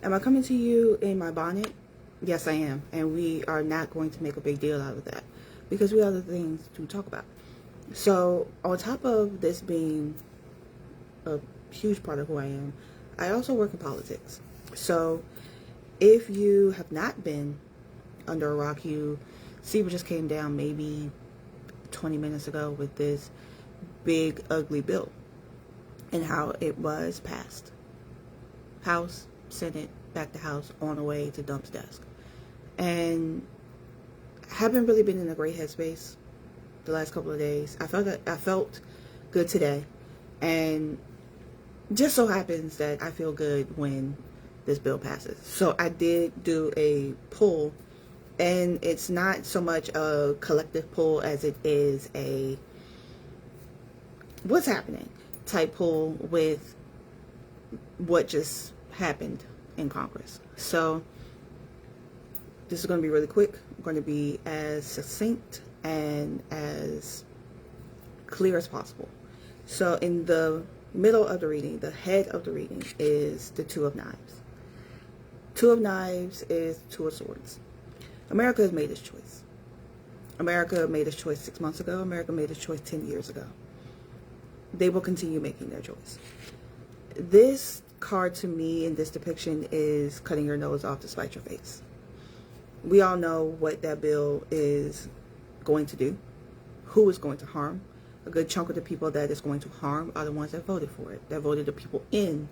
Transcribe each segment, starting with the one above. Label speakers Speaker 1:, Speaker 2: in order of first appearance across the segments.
Speaker 1: Am I coming to you in my bonnet? Yes, I am. And we are not going to make a big deal out of that because we have other things to talk about. So, on top of this being a huge part of who I am, I also work in politics. So, if you have not been under a rock, you see what just came down maybe 20 minutes ago with this big, ugly bill and how it was passed. House, Senate, back to House, on the way to Dump's desk. And haven't really been in a great headspace the last couple of days. I felt good today, and just so happens that I feel good when this bill passes. So I did do a poll, and it's not so much a collective poll as it is a what's happening type poll with what just happened in Congress. So this is going to be really quick. I'm going to be as succinct and as clear as possible. So in the middle of the reading, the head of the reading is the Two of Knives. Two of Knives is Two of Swords. America has made its choice. America made its choice 6 months ago. America made its choice 10 years ago. They will continue making their choice. This card to me in this depiction is cutting your nose off to spite your face. We all know what that bill is going to do, who is going to harm. A good chunk of the people that is going to harm are the ones that voted for it, that voted the people in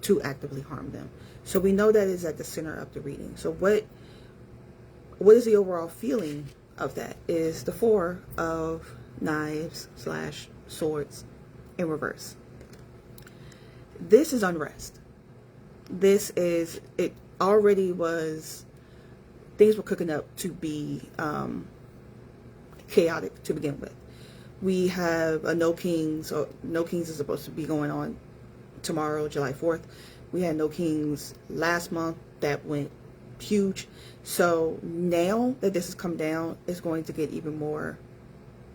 Speaker 1: to actively harm them. So we know that is at the center of the reading. So what is the overall feeling of that is the Four of Knives / Swords in reverse. This is unrest. It already was, things were cooking up to be chaotic to begin with. We have a No Kings, or No Kings is supposed to be going on tomorrow, July 4th. We had No Kings last month that went huge. So now that this has come down, it's going to get even more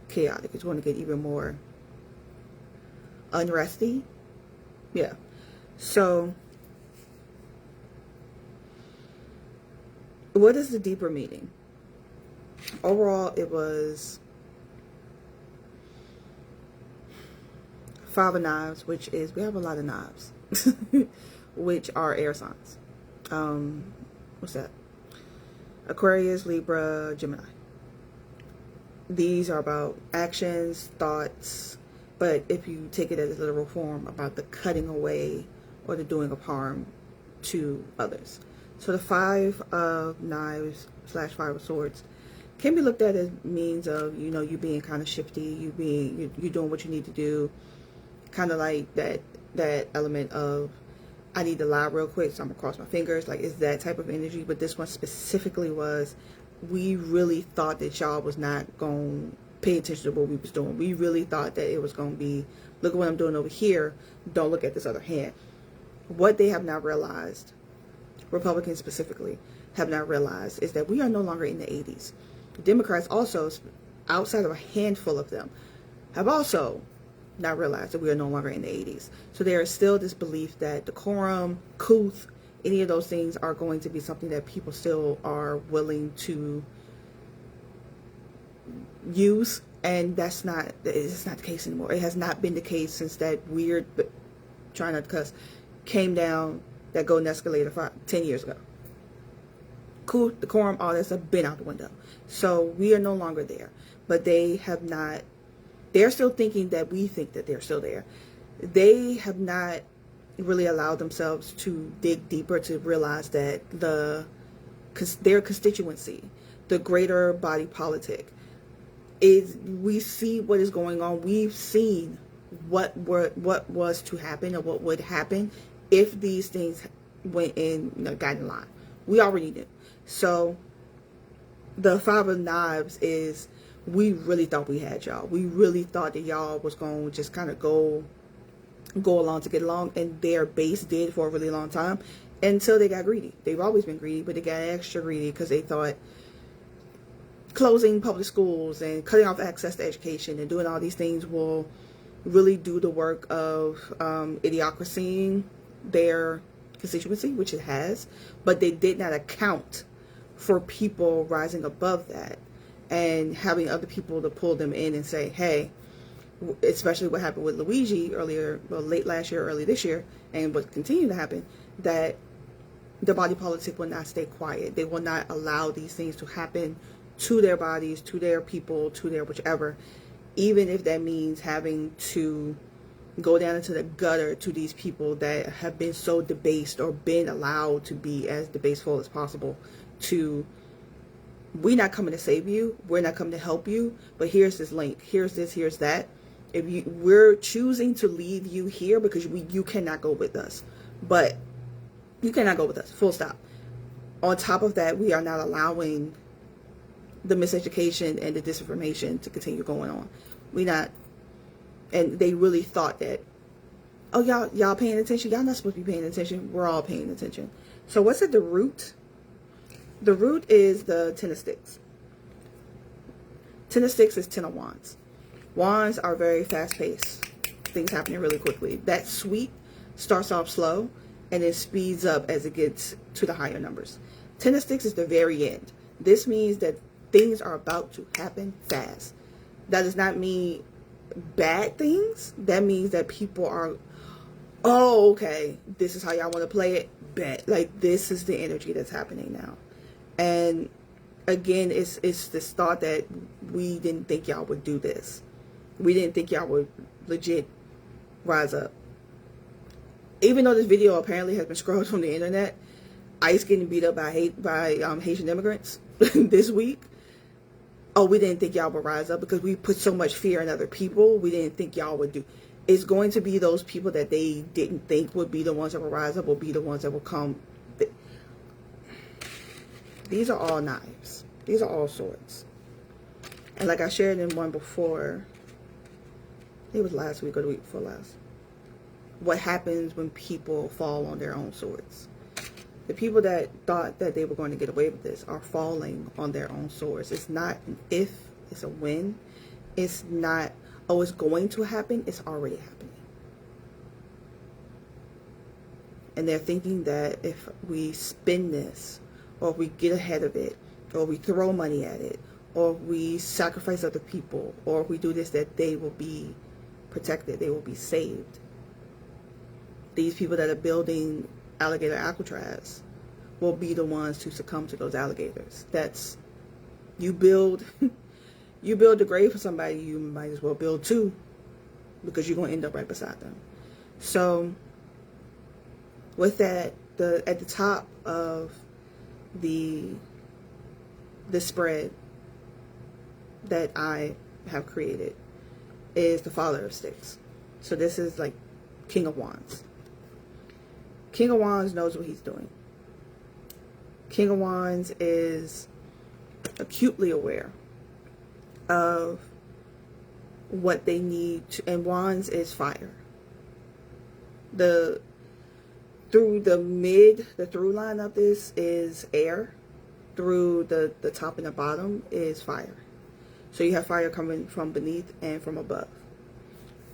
Speaker 1: chaotic. It's going to get even more unresty. Yeah. So what is the deeper meaning? Overall, it was Five of Knives, which is, we have a lot of knives, which are air signs. What's that? Aquarius, Libra, Gemini. These are about actions, thoughts, but if you take it as a literal form, about the cutting away or the doing of harm to others. So the Five of Knives / Five of Swords can be looked at as means of, you know, you being kind of shifty, you doing what you need to do, kind of like that element of, I need to lie real quick, so I'm gonna cross my fingers. Like, it's that type of energy. But this one specifically was, we really thought that y'all was not gonna pay attention to what we was doing. We really thought that it was gonna be, look at what I'm doing over here, don't look at this other hand. What they have not realized, Republicans specifically have not realized, is that we are no longer in the 80s. Democrats also, outside of a handful of them, have also not realized that we are no longer in the 80s. So there is still this belief that decorum, couth, any of those things are going to be something that people still are willing to use, and it's not the case anymore. It has not been the case since that weird, try not to cuss, came down that golden escalator 10 years ago. Cool, decorum, all that stuff been out the window. So we are no longer there. But they have not, they're still thinking that we think that they're still there. They have not really allowed themselves to dig deeper to realize that their constituency, the greater body politic, is, we see what is going on. We've seen what was to happen or what would happen if these things went in, got in line. We already knew. So the Five of Knives is, we really thought we had y'all. We really thought that y'all was going to just kind of go along to get along, and their base did for a really long time until they got greedy. They've always been greedy, but they got extra greedy because they thought closing public schools and cutting off access to education and doing all these things will really do the work of idiocracying their constituency, which it has, but they did not account for people rising above that and having other people to pull them in and say, hey, especially what happened with Luigi earlier, well, late last year, early this year, and what continued to happen, that the body politic will not stay quiet. They will not allow these things to happen to their bodies, to their people, to their whichever, even if that means having to go down into the gutter to these people that have been so debased or been allowed to be as debaseful as possible. To, we're not coming to save you, we're not coming to help you, but here's this link, here's this, here's that. If we're choosing to leave you here because you cannot go with us, but you cannot go with us, full stop. On top of that, we are not allowing the miseducation and the disinformation to continue going on. We not. And they really thought that, oh, y'all paying attention? Y'all not supposed to be paying attention. We're all paying attention. So what's at the root? The root is the Ten of Sticks. Ten of Sticks is Ten of Wands. Wands are very fast-paced. Things happening really quickly. That sweep starts off slow and it speeds up as it gets to the higher numbers. Ten of Sticks is the very end. This means that things are about to happen fast. That does not mean bad things. That means that people are, oh, okay, this is how y'all want to play it. Bet. Like, this is the energy that's happening now. And again, it's this thought that we didn't think y'all would do this. We didn't think y'all would legit rise up. Even though this video apparently has been scrolled from the internet, ICE getting beat up by Haitian immigrants this week. Oh, we didn't think y'all would rise up because we put so much fear in other people. We didn't think y'all would do. It's going to be those people that they didn't think would be the ones that will rise up, will be the ones that will come. These are all knives. These are all swords. And like I shared in one before, it was last week or the week before last. What happens when people fall on their own swords? The people that thought that they were going to get away with this are falling on their own swords. It's not an if, it's a when. It's not, oh, it's going to happen. It's already happening. And they're thinking that if we spin this, or we get ahead of it, or we throw money at it, or we sacrifice other people, or if we do this, that they will be protected, they will be saved. These people that are building alligator Alcatraz will be the ones to succumb to those alligators. That's, you build a grave for somebody, you might as well build two, because you're going to end up right beside them. So with that, at the top of the spread that I have created is the Father of Sticks. So this is like King of Wands. King of Wands knows what he's doing. King of Wands is acutely aware of what they need to, and Wands is fire. The through line of this is air. Through the top and the bottom is fire. So you have fire coming from beneath and from above.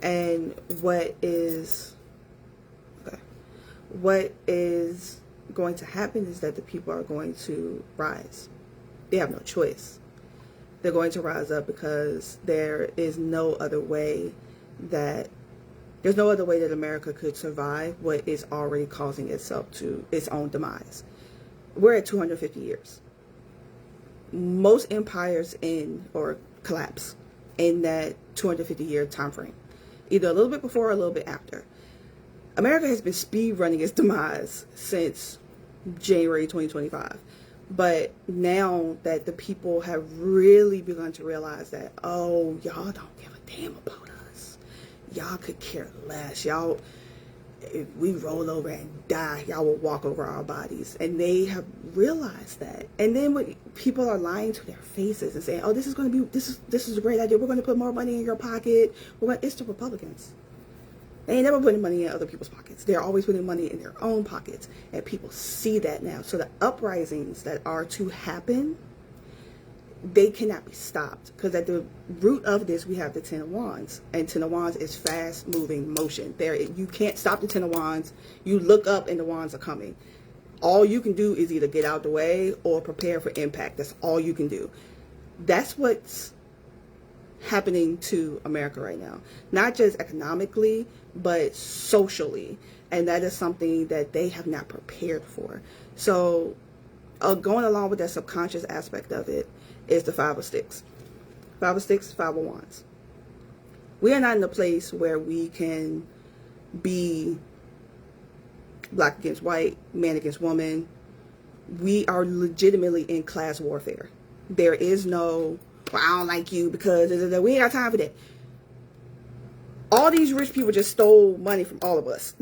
Speaker 1: And what is going to happen is that the people are going to rise. They have no choice. They're going to rise up because there is no other way that America could survive what is already causing itself to its own demise. We're at 250 years. Most empires end or collapse in that 250-year time frame, either a little bit before or a little bit after. America has been speed running its demise since January 2025. But now that the people have really begun to realize that, oh, y'all don't give a damn about us. Y'all could care less. Y'all, if we roll over and die, y'all will walk over our bodies. And they have realized that. And then when people are lying to their faces and saying, oh, this is a great idea. We're going to put more money in your pocket. It's the Republicans. They ain't never putting money in other people's pockets. They're always putting money in their own pockets. And people see that now. So the uprisings that are to happen, they cannot be stopped, because at the root of this we have the Ten of Wands, and Ten of Wands is fast moving motion. There, you can't stop the Ten of Wands. You look up and the wands are coming. All you can do is either get out the way or prepare for impact. That's all you can do. That's what's happening to America right now, not just economically but socially, and that is something that they have not prepared for. So going along with that subconscious aspect of it is the Five of Sticks. Five of Sticks, Five of Wands. We are not in a place where we can be black against white, man against woman. We are legitimately in class warfare. There is no, well, I don't like you because we ain't got time for that. All these rich people just stole money from all of us.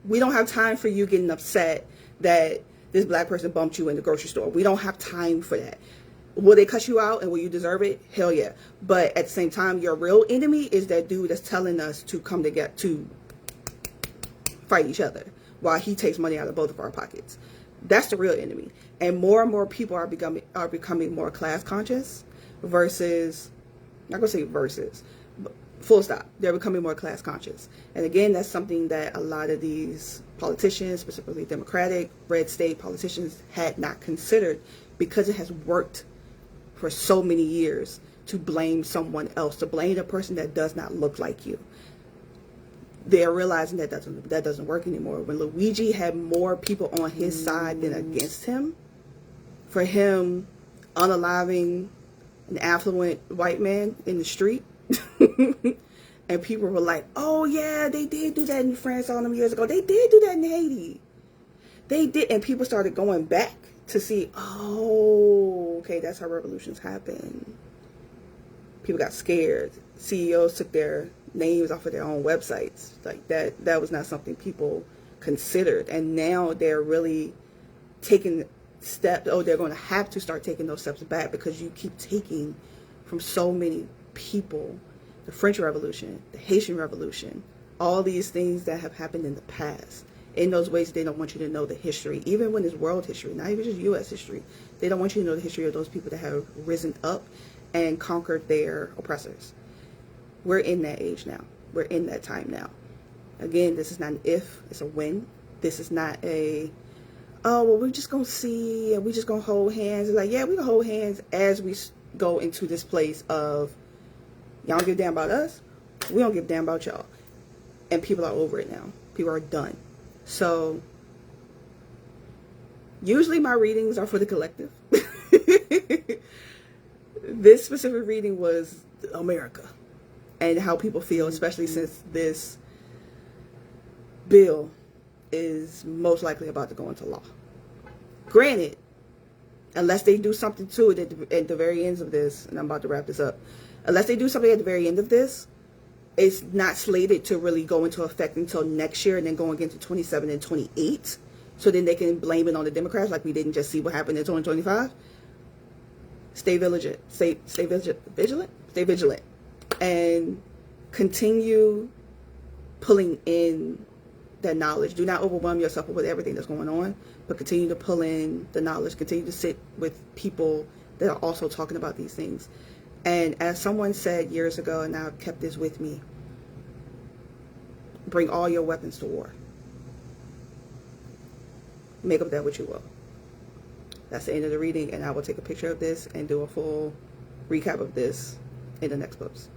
Speaker 1: We don't have time for you getting upset that this black person bumped you in the grocery store. We don't have time for that. Will they cut you out and will you deserve it? Hell yeah. But at the same time, your real enemy is that dude that's telling us to come together to fight each other while he takes money out of both of our pockets. That's the real enemy. And more people are becoming more class conscious versus, I'm not gonna say versus, but full stop. They're becoming more class conscious. And again, that's something that a lot of these politicians, specifically Democratic, red state politicians, had not considered, because it has worked for so many years to blame someone else, to blame the person that does not look like you. They're realizing that doesn't work anymore. When Luigi had more people on his side than against him, for him unaliving an affluent white man in the street, and people were like, oh yeah, they did do that in France all them years ago. They did do that in Haiti. They did. And people started going back to see, oh, okay, that's how revolutions happen. People got scared. CEOs took their names off of their own websites. Like that was not something people considered. And now they're really taking steps. Oh, they're going to have to start taking those steps back, because you keep taking from so many people. The French Revolution, the Haitian Revolution, all these things that have happened in the past. In those ways, they don't want you to know the history, even when it's world history, not even just U.S. history. They don't want you to know the history of those people that have risen up and conquered their oppressors. We're in that age now. We're in that time now. Again, this is not an if, it's a when. This is not a, oh, well, we're just going to see and we're just going to hold hands. It's like, yeah, we can hold hands as we go into this place of, y'all don't give a damn about us. We don't give a damn about y'all. And people are over it now. People are done. So, usually my readings are for the collective. This specific reading was America and how people feel, especially since this bill is most likely about to go into law. Granted, unless they do something to it at the very end of this, and I'm about to wrap this up, unless they do something at the very end of this, it's not slated to really go into effect until next year, and then going into 27 and 28. So then they can blame it on the Democrats, like we didn't just see what happened in 2025. Stay vigilant. Stay vigilant. Stay vigilant, and continue pulling in that knowledge. Do not overwhelm yourself with everything that's going on, but continue to pull in the knowledge. Continue to sit with people that are also talking about these things. And as someone said years ago, and I've kept this with me, bring all your weapons to war. Make of that what you will. That's the end of the reading, and I will take a picture of this and do a full recap of this in the next post.